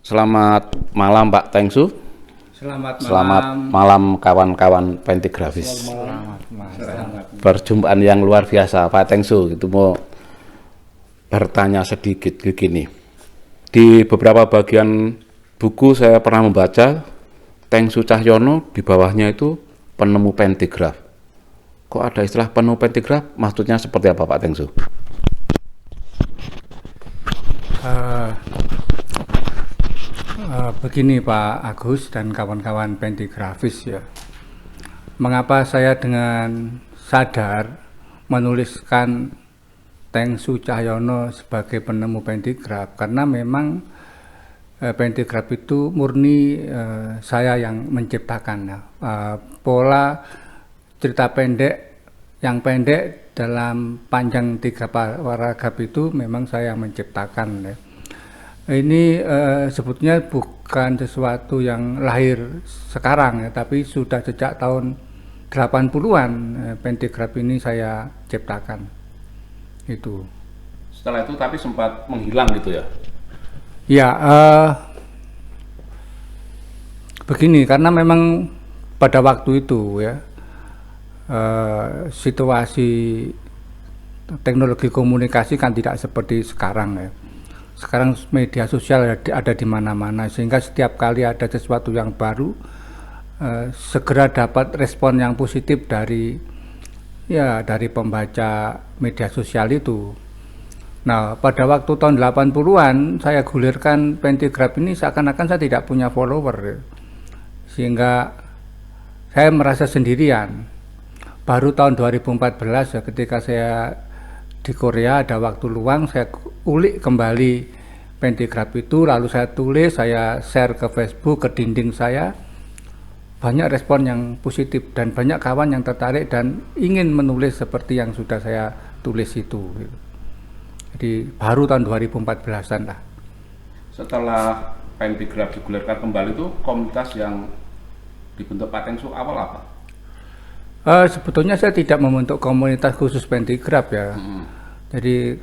Selamat malam Pak Tengsu. Selamat malam kawan-kawan pentigrafis. Perjumpaan yang luar biasa Pak Tengsu. Itu mau bertanya sedikit begini. Di beberapa bagian buku saya pernah membaca Tengsu Cahyono, di bawahnya itu penemu pentigraf. Kok ada istilah penemu pentigraf? Maksudnya seperti apa Pak Tengsu? Begini Pak Agus dan kawan-kawan pentigrafis ya. Mengapa saya dengan sadar menuliskan Tengsu Cahyono sebagai penemu pentigraf? Karena memang pentigraf itu murni saya yang menciptakan ya. Pola cerita pendek yang pendek dalam panjang 3 paragraf itu memang saya yang menciptakan ya. Ini sebetulnya bukan sesuatu yang lahir sekarang ya, tapi sudah sejak tahun 80-an pentigraf ini saya ciptakan. Itu. Setelah itu tapi sempat menghilang gitu ya? Ya, begini, karena memang pada waktu itu ya situasi teknologi komunikasi kan tidak seperti sekarang ya. Sekarang media sosial ada di mana-mana, sehingga setiap kali ada sesuatu yang baru segera dapat respon yang positif dari pembaca media sosial itu. Nah, pada waktu tahun 80-an saya gulirkan pentigraf ini seakan-akan saya tidak punya follower, sehingga saya merasa sendirian. Baru tahun 2014 ya, ketika saya di Korea ada waktu luang, saya ulik kembali pentigraf itu, lalu saya tulis, saya share ke Facebook, ke dinding saya. Banyak respon yang positif dan banyak kawan yang tertarik dan ingin menulis seperti yang sudah saya tulis itu. Jadi baru tahun 2014-an lah. Setelah pentigraf digulirkan kembali itu, komunitas yang dibentuk Pak Tengsu awal apa? Sebetulnya saya tidak membentuk komunitas khusus pentigraf ya. Jadi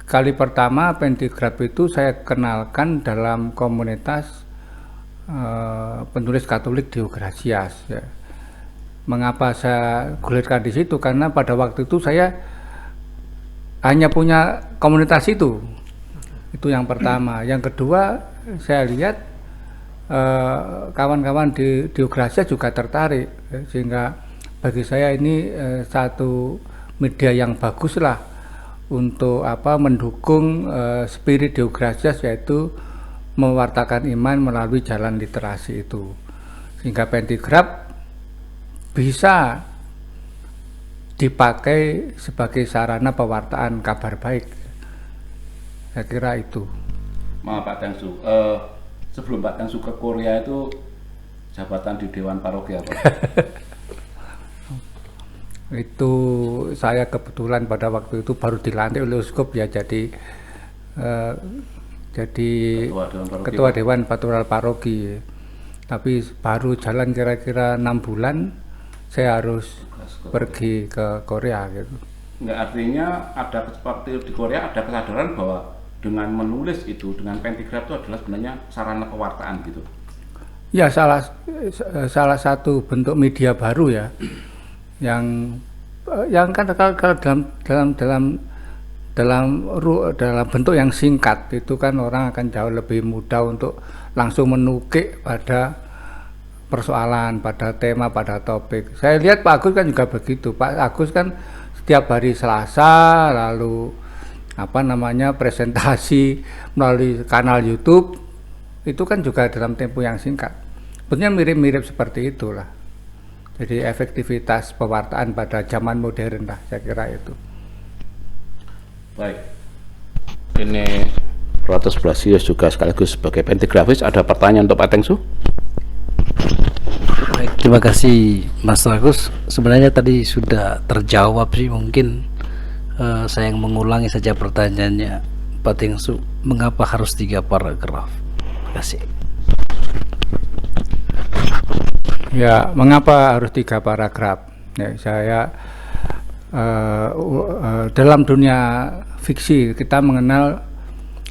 kali pertama pentigraf itu saya kenalkan dalam komunitas penulis Katolik Diogratias ya. Mengapa saya gulirkan di situ? Karena pada waktu itu saya hanya punya komunitas itu. Itu yang pertama. Yang kedua, saya lihat kawan-kawan di Diogratias juga tertarik ya, sehingga bagi saya ini satu media yang bagus lah untuk mendukung spirit Diogratias, yaitu mewartakan iman melalui jalan literasi itu, sehingga pentigraf bisa dipakai sebagai sarana pewartaan kabar baik. Saya kira itu. Maaf Pak Tengsu, sebelum Pak Tengsu ke Korea itu jabatan di Dewan Paroki apa? Itu saya kebetulan pada waktu itu baru dilantik oleh uskup ya, jadi ketua Dewan Pastoral Paroki. Tapi baru jalan kira-kira 6 bulan saya harus pergi ke Korea gitu. Nggak, artinya ada seperti di Korea ada kesadaran bahwa dengan menulis itu, dengan pentigraf itu adalah sebenarnya sarana pewartaan gitu. Ya, salah satu bentuk media baru ya, yang kan kalau dalam bentuk yang singkat itu kan orang akan jauh lebih mudah untuk langsung menukik pada persoalan, pada tema, pada topik. Saya lihat Pak Agus kan juga begitu. Pak Agus kan setiap hari Selasa lalu presentasi melalui kanal YouTube itu kan juga dalam tempo yang singkat. Sebetulnya mirip-mirip seperti itulah. Jadi efektivitas pewartaan pada zaman modern lah, saya kira itu. Baik. Ini Ratus Blasius juga sekaligus sebagai pentigrafis. Ada pertanyaan untuk Pak Tengsu? Baik, terima kasih Mas Agus. Sebenarnya tadi sudah terjawab sih, mungkin saya yang mengulangi saja pertanyaannya Pak Tengsu. Mengapa harus 3 paragraf? Terima kasih. Ya, mengapa harus 3 paragraf? Ya, saya dalam dunia fiksi kita mengenal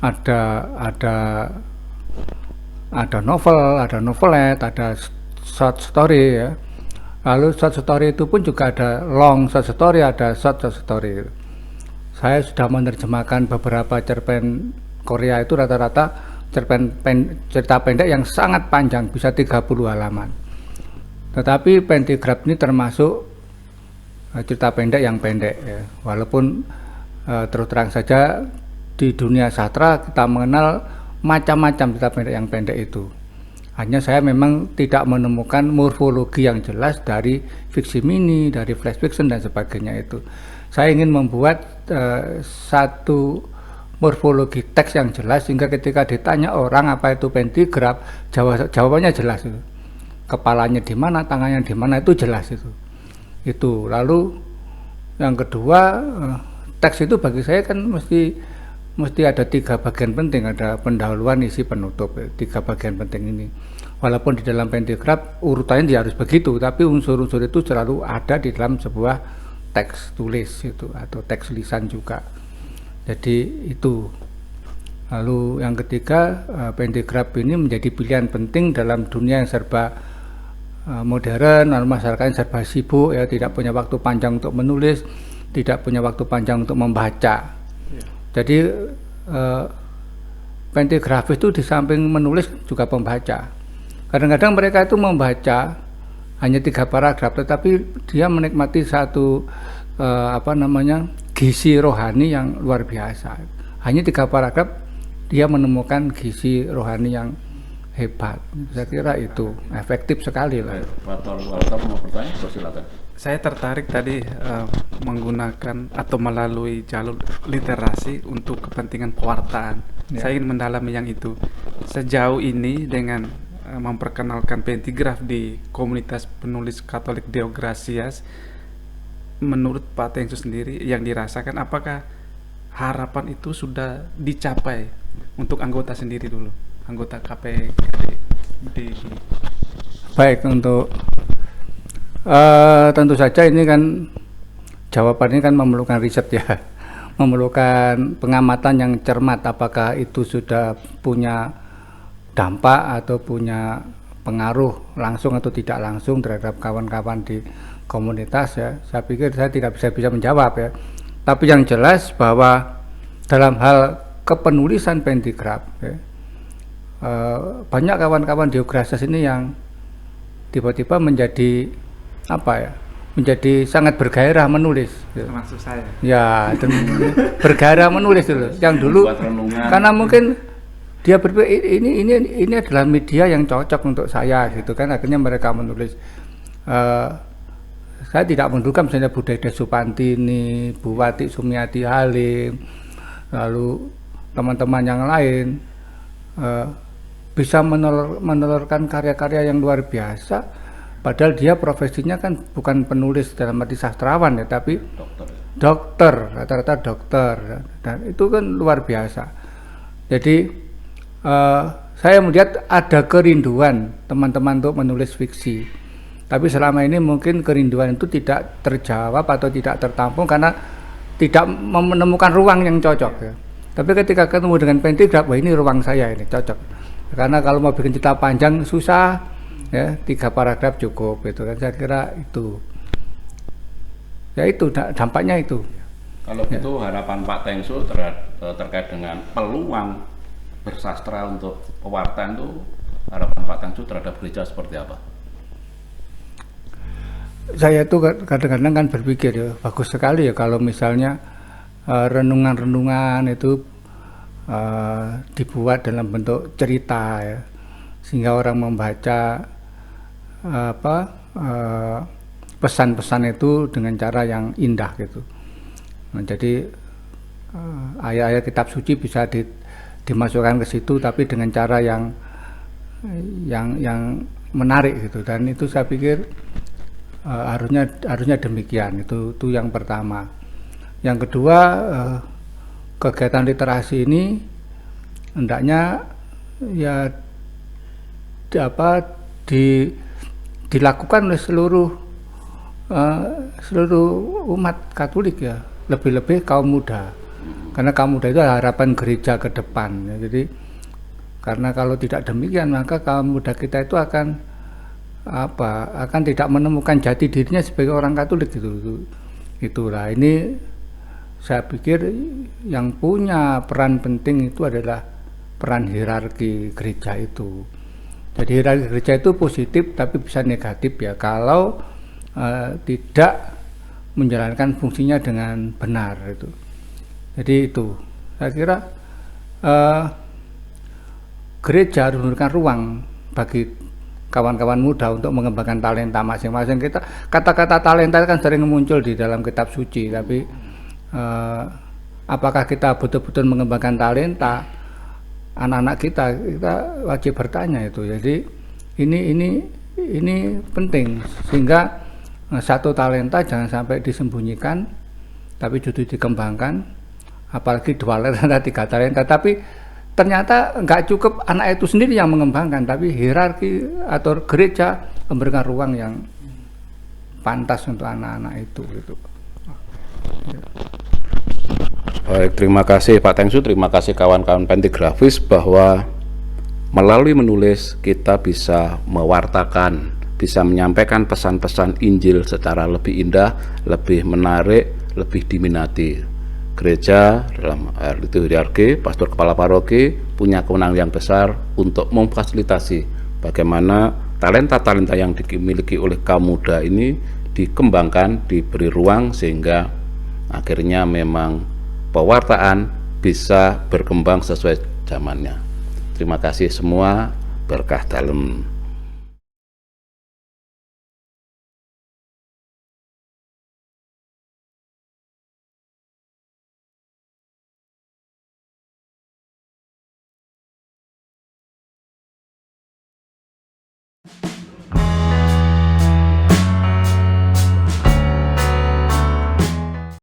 ada ada novel, ada novelet, ada short story ya. Lalu short story itu pun juga ada long short story, ada short story. Saya sudah menerjemahkan beberapa cerpen Korea itu rata-rata cerita pendek yang sangat panjang, bisa 30 halaman. Tetapi Pentigraph ini termasuk cerita pendek yang pendek ya. Walaupun terus terang saja di dunia sastra kita mengenal macam-macam cerita pendek yang pendek itu. Hanya saya memang tidak menemukan morfologi yang jelas dari fiksi mini, dari flash fiction dan sebagainya itu. Saya ingin membuat satu morfologi teks yang jelas sehingga ketika ditanya orang apa itu Pentigraph, jawabannya jelas itu. Kepalanya di mana, tangannya di mana itu jelas itu. Itu. Lalu yang kedua, teks itu bagi saya kan mesti ada 3 bagian penting, ada pendahuluan, isi, penutup, 3 bagian penting ini. Walaupun di dalam Pentigraph urutannya dia harus begitu, tapi unsur-unsur itu selalu ada di dalam sebuah teks tulis itu atau teks lisan juga. Jadi itu. Lalu yang ketiga, Pentigraph ini menjadi pilihan penting dalam dunia yang serba modern, masyarakat serba sibuk ya, tidak punya waktu panjang untuk menulis, tidak punya waktu panjang untuk membaca. Jadi Pentigraph itu di samping menulis juga pembaca. Kadang-kadang mereka itu membaca hanya 3 paragraf, tetapi dia menikmati satu gizi rohani yang luar biasa. Hanya 3 paragraf dia menemukan gizi rohani yang hebat. Saya kira itu efektif sekali lah. Saya tertarik tadi menggunakan atau melalui jalur literasi untuk kepentingan pewartaan. Ya. Saya ingin mendalami yang itu. Sejauh ini dengan memperkenalkan Pentigraph di komunitas penulis Katolik Deogracias, menurut Pak Tengsu sendiri yang dirasakan, apakah harapan itu sudah dicapai untuk anggota sendiri dulu, anggota KPKD? Baik, untuk tentu saja ini kan jawabannya kan memerlukan riset ya, memerlukan pengamatan yang cermat apakah itu sudah punya dampak atau punya pengaruh langsung atau tidak langsung terhadap kawan-kawan di komunitas ya. Saya pikir saya tidak bisa menjawab ya. Tapi yang jelas bahwa dalam hal kepenulisan Pentigraph ya, banyak kawan-kawan di Deogracias ini yang tiba-tiba menjadi menjadi sangat bergairah menulis. Termasuk saya. Ya, bergairah menulis dulu. Yang dulu karena mungkin dia berpikir ini adalah media yang cocok untuk saya gitu kan, akhirnya mereka menulis. Saya tidak menduga misalnya Bu Dede Supantini, Bu Wati Sumiati Halim, lalu teman-teman yang lain bisa menelurkan karya-karya yang luar biasa, padahal dia profesinya kan bukan penulis dalam arti sastrawan ya, tapi dokter, rata-rata dokter, dan itu kan luar biasa. Jadi saya melihat ada kerinduan teman-teman untuk menulis fiksi, tapi selama ini mungkin kerinduan itu tidak terjawab atau tidak tertampung karena tidak menemukan ruang yang cocok ya. Tapi ketika ketemu dengan Pentigraph, wah ini ruang saya, ini cocok. Karena kalau mau bikin cerita panjang susah ya, 3 paragraf cukup gitu kan. Saya kira itu ya, itu dampaknya itu. Kalau gitu harapan Pak Tengsu terkait dengan peluang bersastra untuk pewartaan itu, harapan Pak Tengsu terhadap gereja seperti apa? Saya itu kadang-kadang kan berpikir ya, bagus sekali ya kalau misalnya renungan-renungan itu dibuat dalam bentuk cerita ya, sehingga orang membaca pesan-pesan itu dengan cara yang indah gitu. Nah, jadi ayat-ayat kitab suci bisa dimasukkan ke situ, tapi dengan cara yang menarik gitu, dan itu saya pikir harusnya demikian. Itu yang pertama. Yang kedua, kegiatan literasi ini hendaknya ya dilakukan oleh seluruh umat Katolik ya, lebih-lebih kaum muda. Karena kaum muda itu harapan gereja ke depan ya. Jadi Karena kalau tidak demikian maka kaum muda kita itu akan tidak menemukan jati dirinya sebagai orang Katolik gitu. Itulah ini saya pikir yang punya peran penting itu adalah peran hierarki gereja itu. Jadi hierarki gereja itu positif tapi bisa negatif ya kalau tidak menjalankan fungsinya dengan benar itu. Jadi itu saya kira gereja harus memberikan ruang bagi kawan-kawan muda untuk mengembangkan talenta masing-masing. Kata-kata talenta kan sering muncul di dalam kitab suci, tapi apakah kita betul-betul mengembangkan talenta anak-anak kita wajib bertanya itu. Jadi ini penting sehingga satu talenta jangan sampai disembunyikan tapi justru dikembangkan, apalagi 2 talenta 3 talenta, tapi ternyata nggak cukup anak itu sendiri yang mengembangkan, tapi hierarki atau gereja memberikan ruang yang pantas untuk anak-anak itu gitu. Baik, terima kasih Pak Tengsu, terima kasih kawan-kawan Pentigrafis bahwa melalui menulis kita bisa mewartakan, bisa menyampaikan pesan-pesan Injil secara lebih indah, lebih menarik, lebih diminati. Gereja dalam hal itu hierarki, pastor kepala paroki punya kewenangan yang besar untuk memfasilitasi bagaimana talenta-talenta yang dimiliki oleh kaum muda ini dikembangkan, diberi ruang sehingga akhirnya memang pewartaan bisa berkembang sesuai zamannya. Terima kasih semua, berkah dalam.